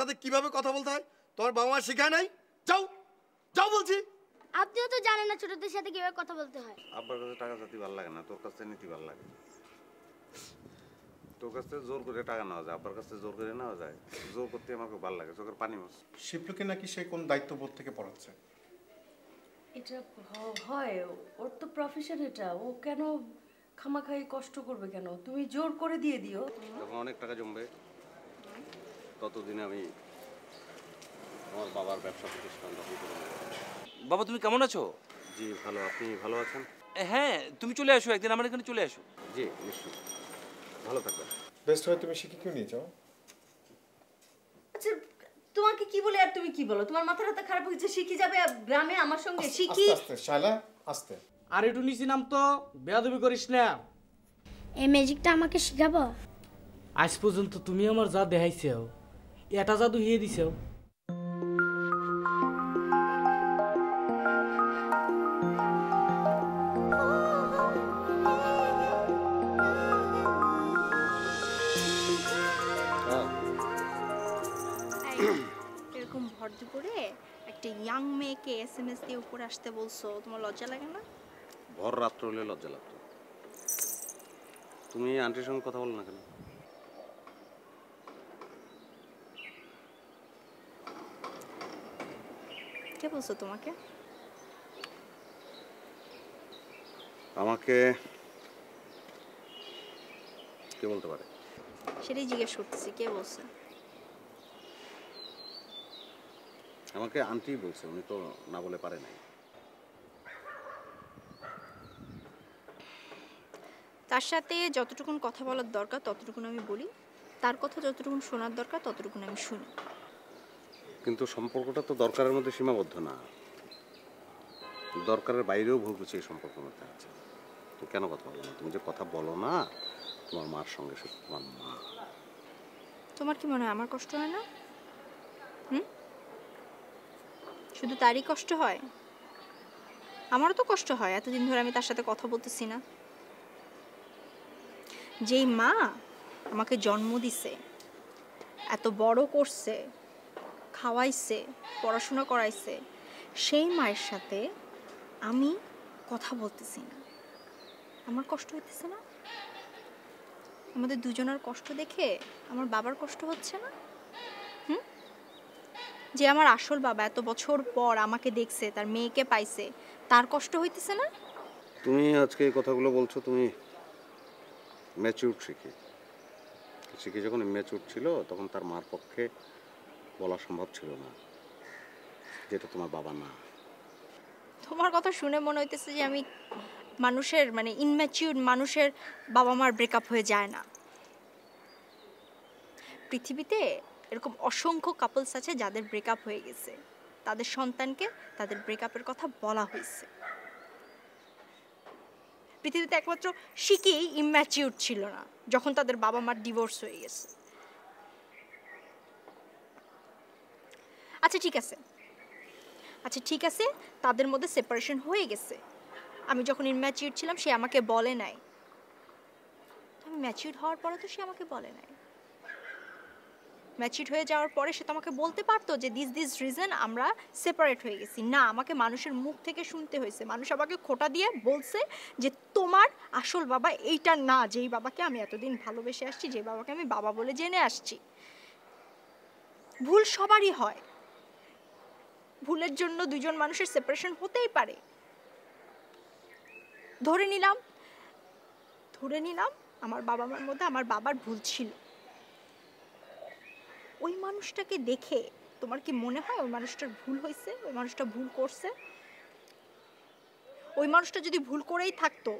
সাথে কিভাবে কথা বলতে হয় তোমার বাবা মা শেখায় নাই? যাও যাও বলছি। আপনিও তো জানেন না ছোটদের সাথে কিভাবে কথা বলতে হয়। আব্বার কাছে টাকা চাইতে ভালো লাগে না, তোর কাছে নিতে ভালো লাগে। তোর কাছ থেকে জোর করে টাকা নেওয়া যায়, আব্বার কাছ থেকে জোর করে নেওয়া যায়? জোর করতে আমার খুব ভালো লাগে, চোখের পানি মাস। শিবলুকে নাকি সে কোন দায়িত্ববোধ থেকে পড়াচ্ছে? এটা হয়, ওর তো প্রফেশন এটা, ও কেন খামাখাই কষ্ট করবে কেন? তুমি জোর করে দিয়ে দিও। যখন অনেক টাকা জমবে ততদিনে আমি আমার বাবার ব্যবসা প্রতিষ্ঠান দখল করে নেব। বাবা তুমি কেমন আছো? জি ভালো, আপনি ভালো আছেন? হ্যাঁ তুমি চলে আসো, একদিন আমার এখানে চলে আসো। জি নিশ্চয়ই, ভালো থাকবেন। বেস্ট হয় তুমি শিখিকেও নিয়ে যাও। আচ্ছা তোমাকে কি বলে আর তুমি কি বলো? তোমার মাথাটা খারাপ হয়েছে, শিখি যাবে গ্রামে আমার সঙ্গে? শিখি আস্তে আস্তে শায়লা, আস্তে। আর একটু নিচে নাম তো, বেয়াদবি করিস না। এই ম্যাজিকটা আমাকে শিখাবো? আজ পর্যন্ত তুমি আমার যা দেখাইছো, এটা জাদু হিয়ে দিছো। এরকম ভর দুপুরে একটা ইয়াং মেয়েকে SMS দিয়ে উপরে আসতে বলছো, তোমার লজ্জা লাগে না? ভর রাত্র হলে লজ্জা লাগতো। তুমি আন্টির সঙ্গে কথা বলো না কেন? কে বলছো তোমাকে? আমাকে কে বলতে পারে? সেটাই জিজ্ঞেস করতেছি, কে বলছে? আমাকে আন্টি বলছে, উনি তো না বলে পারে নাই। তার সাথে যতটুকুন কথা বলার দরকার ততটুকুন আমি বলি, তার কথা যতটুকুন শোনার দরকার ততটুকুন আমি শুনি। কিন্তু সম্পর্কটা তো দরকারের মধ্যে সীমাবদ্ধ না, দরকারের বাইরেও ভুল বুঝে এই সম্পর্কের মধ্যে আছে। তো কেন কথা বলো না? তুমি যে কথা বলো না তোমার মার সঙ্গে, শুধু তোমার মা। তোমার কি মনে হয় আমার কষ্ট হয় না? শুধু তারই কষ্ট হয়? আমারও তো কষ্ট হয়, এতদিন ধরে আমি তার সাথে কথা বলতেছি না। যেই মা আমাকে জন্ম দিছে, এত বড় করছে, খাওয়াইছে, পড়াশোনা করাইছে, সেই মায়ের সাথে আমি কথা বলতেছি না। আমার কষ্ট হইতেছে না? আমাদের দুজনের কষ্ট দেখে আমার বাবার কষ্ট হচ্ছে না? যে আমার আসল বাবা এত বছর পর আমাকে দেখছে, তার মেয়েকে পাইছে, তার কষ্ট হইতেছে না? তুমি আজকে এই কথাগুলো বলছো, তুমি ম্যাচিউর শিখে যখন ম্যাচিউর ছিল তখন তার মার পক্ষে বলা সম্ভব ছিল না যেটা তোমার বাবা না। তোমার কথা শুনে মনে হইতেছে যে আমি মানুষের মানে ইনম্যাচিউর মানুষের বাবা মার ব্রেকআপ হয়ে যায় না। পৃথিবীতে এরকম অসংখ্য কাপলস আছে যাদের ব্রেকআপ হয়ে গেছে, তাদের সন্তানকে তাদের ব্রেকআপের কথা বলা হয়েছে। পৃথিবীতে একমাত্র শিখেই ইম্যাচিউর ছিল না যখন তাদের বাবা মার ডিভোর্স হয়ে গেছে। আচ্ছা ঠিক আছে, তাদের মধ্যে সেপারেশন হয়ে গেছে। আমি যখন ইম্যাচিউর ছিলাম সে আমাকে বলে নাই, আমি ম্যাচিউর হওয়ার পরে তো সে আমাকে বলে নাই। ম্যাচিউর হয়ে যাওয়ার পরে সে তো আমাকে বলতে পারতো যে দিস রিজন আমরা সেপারেট হয়ে গেছি। না, আমাকে মানুষের মুখ থেকে শুনতে হয়েছে। মানুষ আমাকে খোঁটা দিয়ে বলছে যে তোমার আসল বাবা এইটা না, যেই বাবাকে আমি এতদিন ভালোবেসে আসছি, যে বাবাকে আমি বাবা বলে জেনে আসছি। ভুল সবারই হয়, ভুলের জন্য দুজন মানুষের সেপারেশন হতেই পারে। ধরে নিলাম আমার বাবা মার মধ্যে আমার বাবার ভুল ছিল। ওই মানুষটাকে দেখে তোমার কি মনে হয় ওই মানুষটার ভুল হয়েছে, ওই মানুষটা ভুল করছে? ওই মানুষটা যদি ভুল করেই থাকতো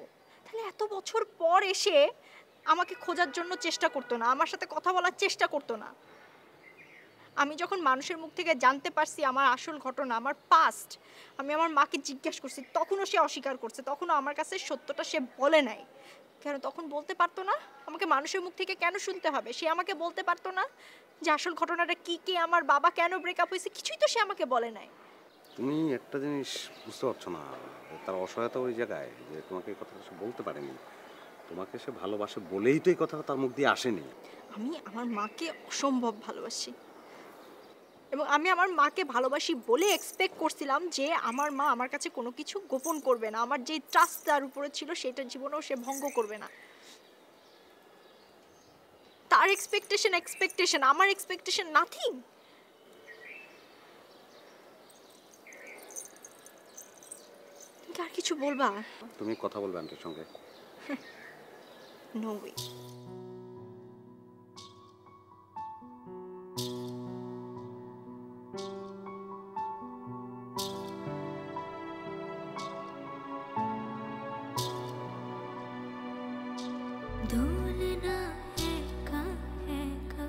তাহলে এত বছর পর এসে আমাকে খোঁজার জন্য চেষ্টা করতো না, আমার সাথে কথা বলার চেষ্টা করতো না। আমি যখন মানুষের মুখ থেকে জানতে পারছি আমার আসল ঘটনা, আমার পাস্ট, আমি আমার মাকে জিজ্ঞেস করছি, তখনও সে অস্বীকার করছে, তখনও আমার কাছে সত্যটা সে বলে নাই। কেন তখন বলতে পারতো না? আমাকে মানুষের মুখ থেকে কেন শুনতে হবে? সে আমাকে বলতে পারতো না যে আসল ঘটনাটা কি আমার বাবা কেন ব্রেকআপ হয়েছে? কিছুই তো সে আমাকে বলে নাই। তুমি একটা জিনিস বুঝতে পারছো না, তার অসহায়তা ওই জায়গায় যে তোমাকে এই কথাটা সে বলতে পারেনি। তোমাকে সে ভালোবাসে বলেই তো এই কথাটা তার মুখ দিয়ে আসেনি। আমি আমার মাকে অসম্ভব ভালোবাসি, এবং আমি আমার মাকে ভালোবাসি বলে এক্সপেক্ট করছিলাম যে আমার মা আমার কাছে কোনো কিছু গোপন করবে না, আমার যে ট্রাস্ট তার উপরে ছিল সেটা জীবনেও সে ভঙ্গ করবে না। তার এক্সপেকটেশন, আমার এক্সপেকটেশন নাথিং। তুমি কি আর কিছু বলবা? তুমি কথা বলবে আন্টির সঙ্গে? No way. দুলনা একা একা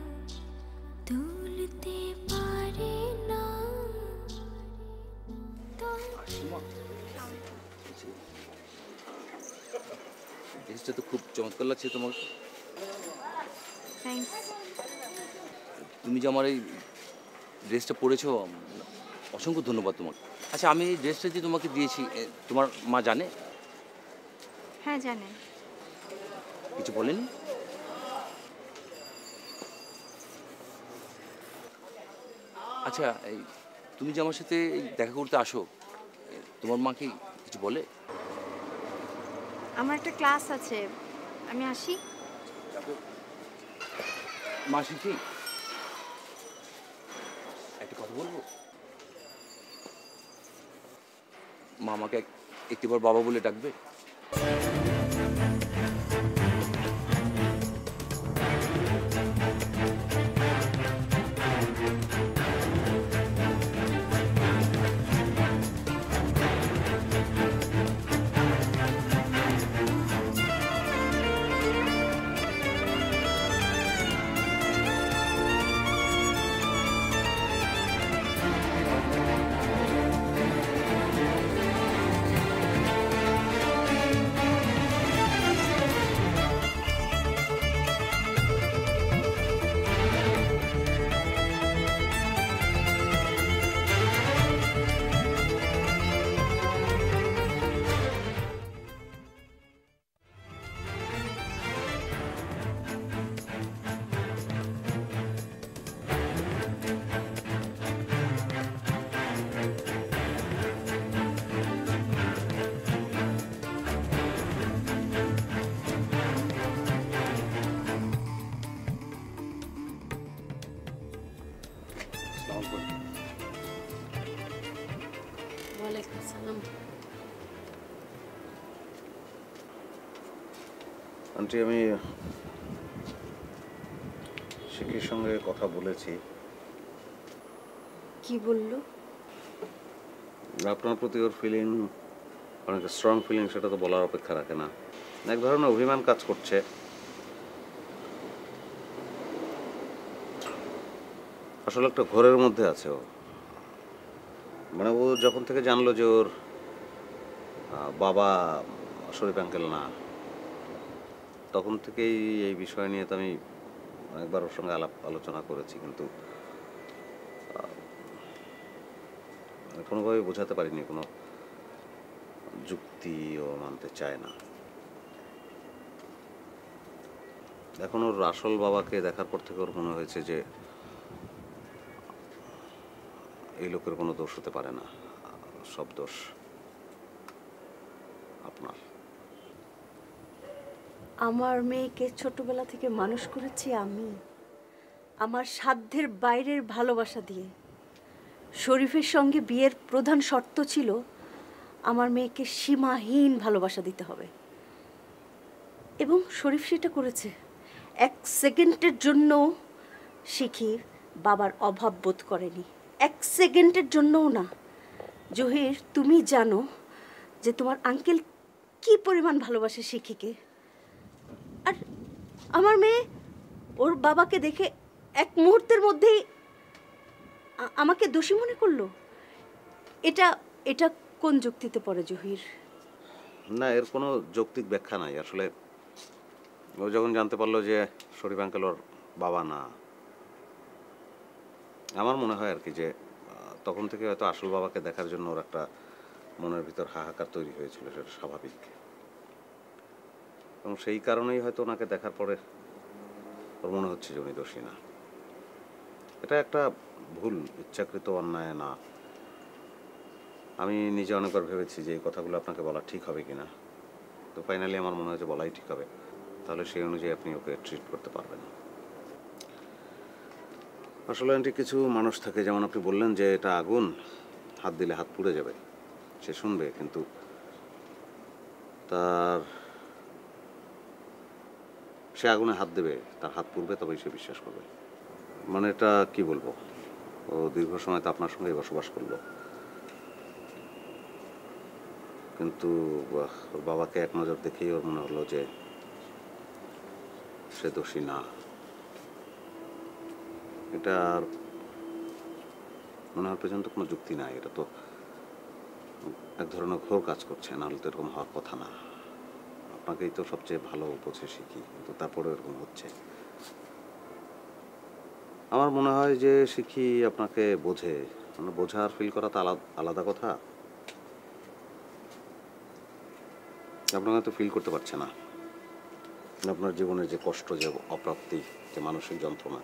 দুলতে পারে না। ড্রেসটা তো খুব চমৎকার লাগছে তোমাকে। থ্যাঙ্কস। তুমি যে আমার এই ড্রেসটা পরেছো, অসংখ্য ধন্যবাদ তোমাকে। আচ্ছা, আমি এই ড্রেসটা যে তোমাকে দিয়েছি, তোমার মা জানে? হ্যাঁ জানেন। কিছু বলেনি? আচ্ছা, এই তুমি যে আমার সাথে দেখা করতে আসো, তোমার মা কি কিছু বলে? আমার একটা ক্লাস আছে, আমি আসি। মাসি কি একটা কথা বলবো? মা আমাকে একটিবার বাবা বলে ডাকবে? ওয়ালাইকুম সালাম। আন্টি, আমি শিখির সঙ্গে কথা বলেছি। কি বললো? আপনার প্রতি ওর ফিলিং অনেক স্ট্রং ফিলিং, সেটা তো বলার অপেক্ষা রাখে না। এক ধরনের অভিমান কাজ করছে। আসলে একটা ঘোরের মধ্যে আছে ও। মানে ও যখন থেকে জানলো যে ওর বাবা শরীফ আঙ্কেল না, তখন থেকেই এই বিষয় নিয়ে তো আমি অনেকবার ওর সঙ্গে আলোচনা করেছি, কিন্তু কোনোভাবে বোঝাতে পারিনি, কোনো যুক্তি ও মানতে চায় না। এখন ওর আসল বাবাকে দেখার পর থেকে ওর মনে হয়েছে যে এই লোকের কোনো দোষ হতে পারে না, সব দোষ আপনার। আমার মেয়েকে ছোটবেলা থেকে মানুষ করেছি আমি, আমার সাধ্যের বাইরের ভালোবাসা দিয়ে। শরীফের সঙ্গে বিয়ের প্রধান শর্ত ছিল আমার মেয়েকে সীমাহীন ভালোবাসা দিতে হবে, এবং শরীফ সেটা করেছে। এক সেকেন্ডের জন্য শিখি বাবার অভাব বোধ করেনি, এক সেকেন্ডের জন্যও না। জহির, তুমি জানো যে তোমার আঙ্কেল কি পরিমাণ ভালোবাসে শিখিকে। আর আমার মেয়ে ওর বাবাকে দেখে এক মুহূর্তের মধ্যেই আমাকে দোষী মনে করলো। এটা এটা কোন যুক্তিতে পড়ে জহির? না, এর কোনো যৌক্তিক ব্যাখ্যা নাই। আসলে ও যখন জানতে পারলো যে শরীফ আঙ্কেল ওর বাবা না, আমার মনে হয় আর কি যে তখন থেকে হয়তো আসল বাবাকে দেখার জন্য ওর একটা মনের ভিতর হাহাকার তৈরি হয়েছিল, সেটা স্বাভাবিক। এবং সেই কারণেই হয়তো ওনাকে দেখার পরে ওর মনে হচ্ছে যে উনি দোষী না। এটা একটা ভুল, ইচ্ছাকৃত অন্যায় না। আমি নিজে অনেকবার ভেবেছি যে এই কথাগুলো আপনাকে বলা ঠিক হবে কিনা, তো ফাইনালি আমার মনে হয় যে বলাই ঠিক হবে। তাহলে সেই অনুযায়ী আপনি ওকে ট্রিট করতে পারবেন। আসলে আন্টি কিছু মানুষ থাকে, যেমন আপনি বললেন যে এটা আগুন, হাত দিলে হাত পুড়ে যাবে, সে শুনবে, কিন্তু সে আগুনে হাত দেবে, তার হাত পুড়বে, তবেই সে বিশ্বাস করবে। মানে এটা কি বলবো, ও দীর্ঘ সময় তো আপনার সঙ্গেই বসবাস করলো, কিন্তু ওর বাবাকে এক নজর দেখেই ওর মনে হলো যে সে দোষী না। এটা আর মনে হওয়ার পর্যন্ত কোনো যুক্তি নাই। এটা তো এক ধরনের ঘোর কাজ করছে, নাহলে তো এরকম হওয়ার কথা না। আপনাকেই তো সবচেয়ে ভালো বোঝে শিখি, কিন্তু তারপরেও এরকম হচ্ছে। আমার মনে হয় যে শিখি আপনাকে বোঝে, মানে বোঝা আর ফিল করা তো আলাদা কথা। আপনাকে তো ফিল করতে পারছে না আপনার জীবনের যে কষ্ট, যে অপ্রাপ্তি, যে মানসিক যন্ত্রণা,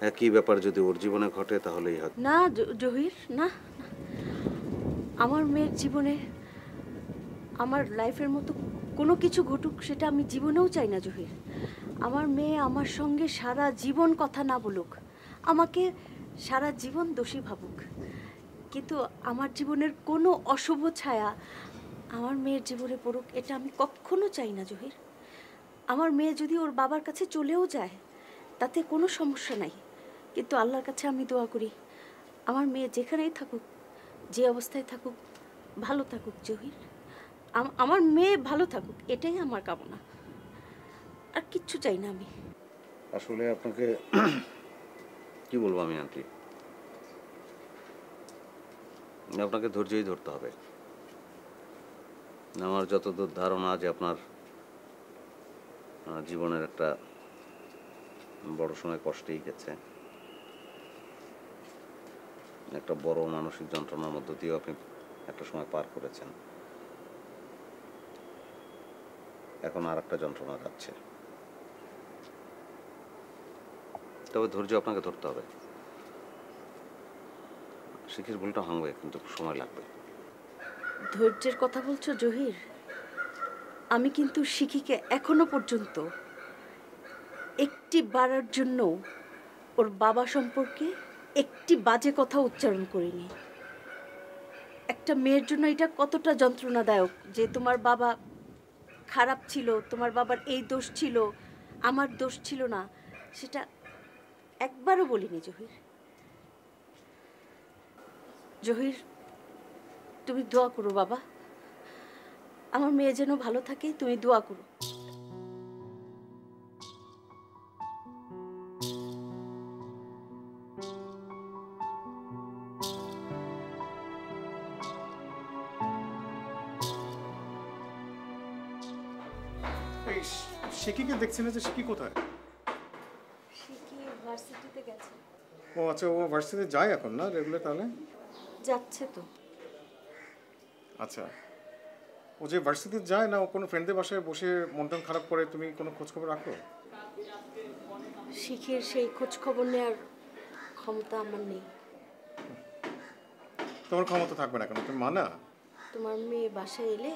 একই ব্যাপার যদি ওর জীবনে ঘটে তাহলেই হয়। না জহির, না, আমার মেয়ের জীবনে আমার লাইফের মতো কোনো কিছু ঘটুক সেটা আমি জীবনেও চাই না জহির। আমার মেয়ে আমার সঙ্গে সারা জীবন কথা না বলুক, আমাকে সারা জীবন দোষী ভাবুক, কিন্তু আমার জীবনের কোনো অশুভ ছায়া আমার মেয়ের জীবনে পড়ুক, এটা আমি কখনো চাই না জহির। আমার মেয়ে যদি ওর বাবার কাছে চলেও যায় তাতে কোনো সমস্যা নাই, কিন্তু আল্লাহর কাছে আমি দোয়া করি আমার মেয়ে যেখানেই থাকুক, যে অবস্থায় থাকুক, ভালো থাকুক জহির। আমার মেয়ে ভালো থাকুক, এটাই আমার কামনা, আর কিচ্ছু চাই না আমি। আসলে আপনাকে কি বলবো আমি আন্টি, আপনাকে ধৈর্যই ধরতে হবে। আমার যতদূর ধারণা যে আপনার জীবনের একটা বড় সময় কষ্টেই গেছে, একটা বড় মানসিক যন্ত্রণার মধ্য দিয়েও আপনি একটা সময় পার করেছেন। এখন আর একটা যন্ত্রণা যাচ্ছে, তবে ধৈর্য আপনাকে ধরতে হবে। শিখির ভুলটা ভাঙবে, কিন্তু সময় লাগবে। ধৈর্যের কথা বলছো জহির, আমি কিন্তু শিখিকে এখনো পর্যন্ত একটি বারের জন্য ওর বাবা সম্পর্কে একটি বাজে কথা উচ্চারণ করিনি। একটা মেয়ের জন্য এটা কতটা যন্ত্রণাদায়ক যে তোমার বাবা খারাপ ছিল, তোমার বাবার এই দোষ ছিল, আমার দোষ ছিল না, সেটা একবারও বলিনি জহির। জহির, তুমি দোয়া করো বাবা, আমার মেয়ে যেন ভালো থাকে, তুমি দোয়া করো। এই শিকিকে দেখছি না, যে শিকি কোথায়? শিখি ভার্সিটিতে গেছে। ও আচ্ছা, ও ভার্সিটিতে যায় এখন না রেগুলার? তাহলে যাচ্ছে তো। আচ্ছা, ও যে ভার্সিটিতে যায় না, ও কোনো ফ্রেন্ডদের বাসায় বসে মন টন খারাপ করে, তুমি কোনো খোঁজ খবর রাখো? শিখির সেই খোঁজ খবর নেওয়ার ক্ষমতা আমার নেই। তোমার ক্ষমতা থাকবে না কেন? তুমি মানা, তোমার মেয়ে বাসায় এলে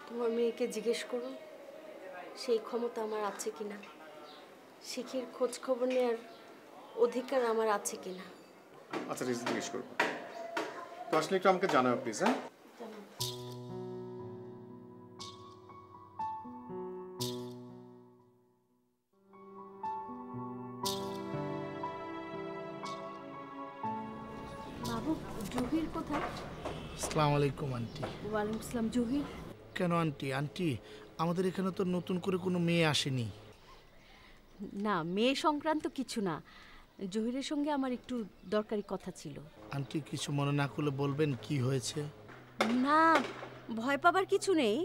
তোমার মেয়েকে জিজ্ঞেস করো সেই ক্ষমতা আমার আছে কিনা, শিখির খোঁজ খবর নেওয়ার অধিকার আমার আছে কিনা। আচ্ছা ঠিক আছে, জিজ্ঞেস করবো। তো আসলে একটু আমাকে জানাও প্লিজ। হ্যাঁ, বাবু, জহির কোথায়? আসসালামু আলাইকুম আন্টি। ওয়ালাইকুম আসসালাম। জহির কেন আন্টি? আন্টি, আমাদের এখানে তো নতুন করে কোনো মেয়ে আসেনি। না, মেয়ে সংক্রান্ত কিছু না, জহিরের সঙ্গে আমার একটু দরকারি কথা ছিল। আন্টি কিছু মনে না করলে বলবেন কি হয়েছে? না, ভয় পাবার কিছু নেই,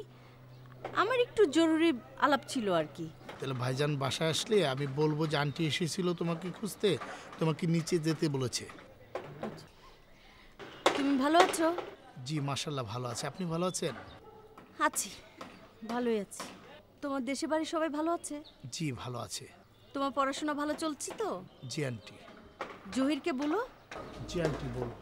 আমার একটু জরুরি আলাপ ছিল আর কি। তাহলে ভাইজান বাসায় আসলে আমি বলবো যে আন্টি এসেছিল তোমাকে খুঁজতে, তোমাকে নিচে যেতে বলেছে। তুমি ভালো আছো? জি মাশাল্লাহ ভালো আছে। আপনি ভালো আছেন? আছি, ভালোই আছি। তোমার দেশে বাড়ি সবাই ভালো আছে? জি ভালো আছে। তোমার পড়াশোনা ভালো চলছে তো? জি আন্টি। জহিরকে বলো। জি আন্টি বলো।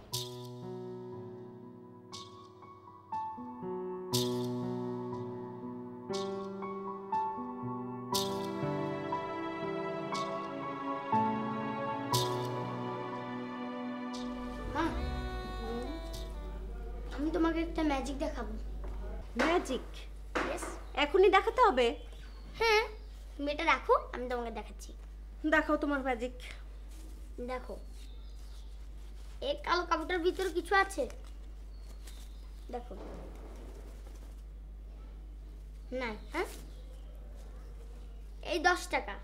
মা, আমি তোমাকে একটা ম্যাজিক দেখাবো। ম্যাজিক? ইয়েস। এখনই দেখাতে হবে? হ্যাঁ, তুমি এটা রাখো, আমি তোমাকে দেখাচ্ছি। দেখাও তোমার ম্যাজিক। দেখো, এই কালো কাপড়টার ভিতরে কিছু আছে, দেখো। নাই? হ্যাঁ, এই 10 টাকা,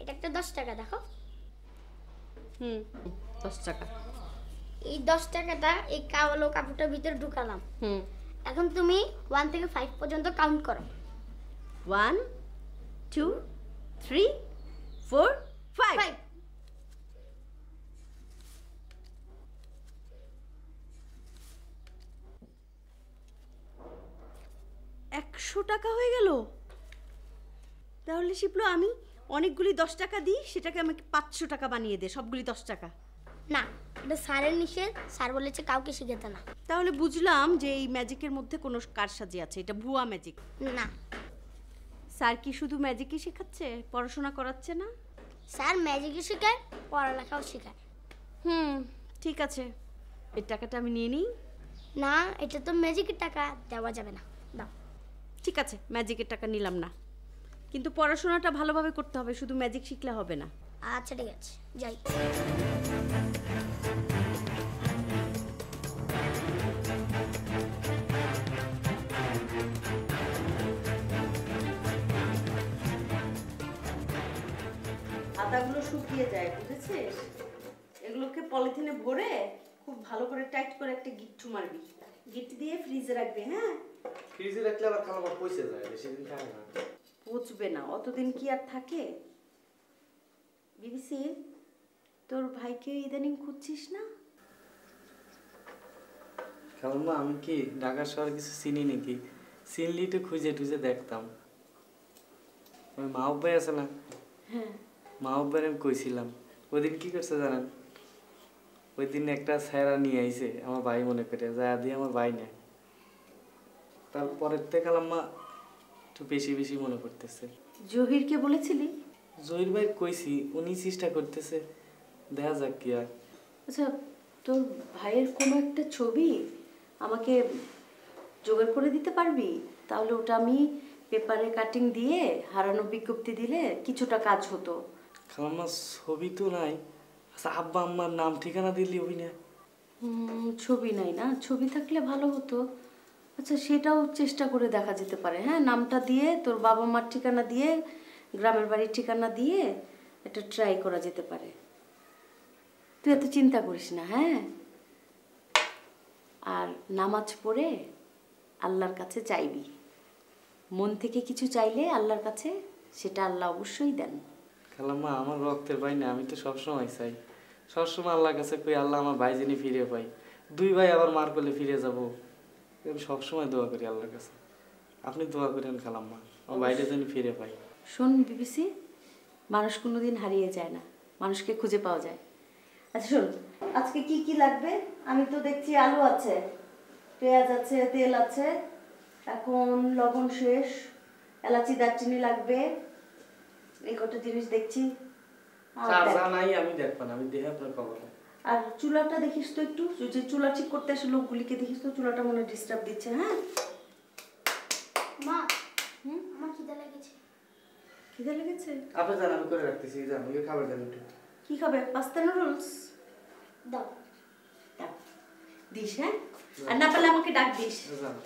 এটা একটা 10 টাকা, দেখো। 10 টাকা। এই 10 টাকাটা এই কালো কাপড়টার ভিতরে ঢুকালাম। এখন তুমি 1 থেকে 5 পর্যন্ত কাউন্ট করো। 1 2 3 4 5। 5। একশো টাকা হয়ে গেল। তাহলে শিপলো আমি অনেকগুলি 10 টাকা দিই, সেটাকে আমাকে 500 টাকা বানিয়ে দে, সবগুলি 10 টাকা। না, এটা স্যারের নিষেধ, স্যার বলেছে কাউকে শেখাতে না। তাহলে বুঝলাম যে এই ম্যাজিকের মধ্যে কোনো কারসাজি আছে, এটা ভুয়া ম্যাজিক। না, স্যার কি শুধু ম্যাজিকই শেখাচ্ছে, পড়াশোনা করাচ্ছে না? স্যার ম্যাজিকও শেখায়, পড়ালেখাও শেখায়। ঠিক আছে, এর টাকাটা আমি নিয়ে নিই। না, এটা তো ম্যাজিকের টাকা, দেওয়া যাবে না, দাও। ঠিক আছে, ম্যাজিকের টাকা নিলাম না, কিন্তু পড়াশোনাটা ভালোভাবে করতে হবে, শুধু ম্যাজিক শিখলে হবে না। আচ্ছা ঠিক আছে, যাই। আদাগুলো শুকিয়ে যায়, বুঝেছিস? এগুলোকে পলিথিনে ভরে খুব ভালো করে টাইট করে একটা গিট্টু মারবি, গিট দিয়ে ফ্রিজে রাখবি। হ্যাঁ, ফ্রিজে রাখলে আবার খাবার পচে যায়, বেশি দিন থাকে না। পচবে না, অতদিন কি আর থাকে? বিবিসি, তোর ভাইকে ইদানিং খুঁজছিস না? খালাম্মা, আমি কি ঢাকা শহরে কিছু চিনি নাকি? চিনলি তো খুঁজে টুজে দেখতাম। ওই মাহব্বাই আছে না, হ্যাঁ, মাহব্বাই আমি কইছিলাম। ওই দিন কি করছে জানেন? ওই দিন একটা স্যারা নিয়ে আইছে আমার ভাই মনে করে, যা দিয়ে আমার ভাই নেয়। তারপরের থেকে খালাম্মা একটু বেশি বেশি মনে করতেছে। জহিরকে বলেছিলি? জহির ভাই কইছি, উনি চেষ্টা করতেছে, দেখা যাক কি আর। আচ্ছা, তোর ভাইয়ের কোনো একটা ছবি আমাকে জোগাড় করে দিতে পারবি? তাহলে ওটা আমি পেপারে কাটিং দিয়ে হারানো বিজ্ঞপ্তি দিলে কিছুটা কাজ হতো। খালাম্মা, ছবি তো নাই। আচ্ছা, আব্বা আম্মার নাম ঠিকানা দিলি হই না? ছবি নাই না? ছবি থাকলে ভালো হতো। আচ্ছা, সেটাও চেষ্টা করে দেখা যেতে পারে। হ্যাঁ, নামটা দিয়ে, তোর বাবা মার ঠিকানা দিয়ে, গ্রামের বাড়ির ঠিকানা দিয়ে একটা ট্রাই করা যেতে পারে। তুই এত চিন্তা করিস না। হ্যাঁ, আর নামাজ পড়ে আল্লাহর কাছে চাইবি। মন থেকে কিছু চাইলে আল্লাহর কাছে সেটা আল্লাহ অবশ্যই দেন। খালাম্মা, আমার রক্তের ভাই না, আমি তো সবসময় চাই, সবসময় আল্লাহর কাছে কই আল্লাহ আমার ভাই যিনি ফিরে পাই, 2 ভাই আবার মার করলে ফিরে যাব। আমি সবসময় দোয়া করি আল্লাহর কাছে। আপনি দোয়া করেন খালাম্মা, আমার ভাইটা যেন ফিরে পাই। শোন বিবিসি, মানুষ কোনোদিন হারিয়ে যায় না, মানুষকে খুঁজে পাওয়া যায়। আচ্ছা শোন, আজকে কি কি লাগবে? আমি তো দেখছি আলু আছে, পেঁয়াজ আছে, তেল আছে, এখন লবণ শেষ, এলাচি দারচিনি লাগবে, এই কটা জিনিস দেখছি। নাই আমি দেখবো না, আমি দেখে আপনার খবর। আর চুলাটা দেখিস তো একটু, যে চুলা ঠিক করতে আসে লোকগুলিকে দেখিস তো, চুলাটা মনে ডিস্টার্ব দিচ্ছে। হ্যাঁ মা, আমার খিদে লেগেছে। খিদে লেগেছে? আপনি জান, আমি করে রাখতেছি, জান ওই খাবার দেন একটু। কি খাবে? পাস্তা নুডলস দাও। দিস। হ্যাঁ, আর না পারলে আমাকে ডাক দিস। জান।